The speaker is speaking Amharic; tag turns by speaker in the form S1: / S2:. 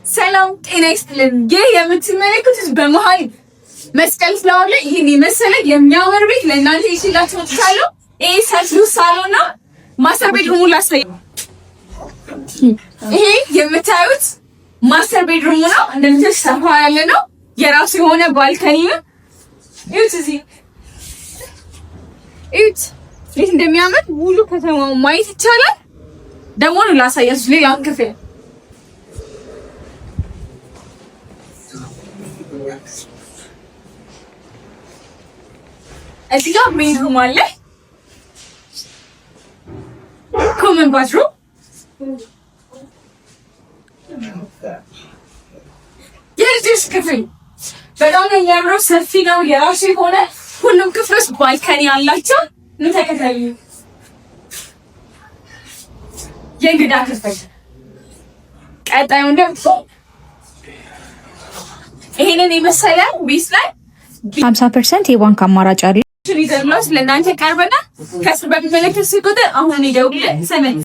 S1: ሰላም ጤና ይስጥልን። ይህ የምትመለከቱት በመሀል መስቀል ፍላወር ላይ ይህን የመሰለ የሚያምር ቤት ለእናንተ ይዤላችሁ መጥቻለሁ። ይሄ ሰፊ ሳሎን ነው። ማስተር ቤድሩሙ ላሳይ። ይሄ የምታዩት ማስተር ቤድሩሙ ነው። እንደምታዩት ሰፋ ያለ ነው። የራሱ የሆነ ባልከኒ ነው። እዩት፣ እዚህ እዩት እንዴት እንደሚያምር ሙሉ ከተማው ማየት ይቻላል። ደግሞ ነው ላሳያችሁ ሌላ ክፍል እዚህ ጋር ቤድሩም አለ። ኮመን ባዝሩም የልጆች ክፍል በጣም ነው የሚያምረው። ሰፊ ነው። የራሱ የሆነ ሁሉም ክፍሎች ባልከኒ አላቸው። ኑ ተከታዩ። የእንግዳ ክፍል ቀጣዩ ደግሞ ይሄንን የመሰለ ቤት ላይ
S2: 50% የባንክ አማራጭ አለ።
S1: ለእናንተ ቀርበና ከስር በሚመለከት ቁጥር አሁን ይደውሉ።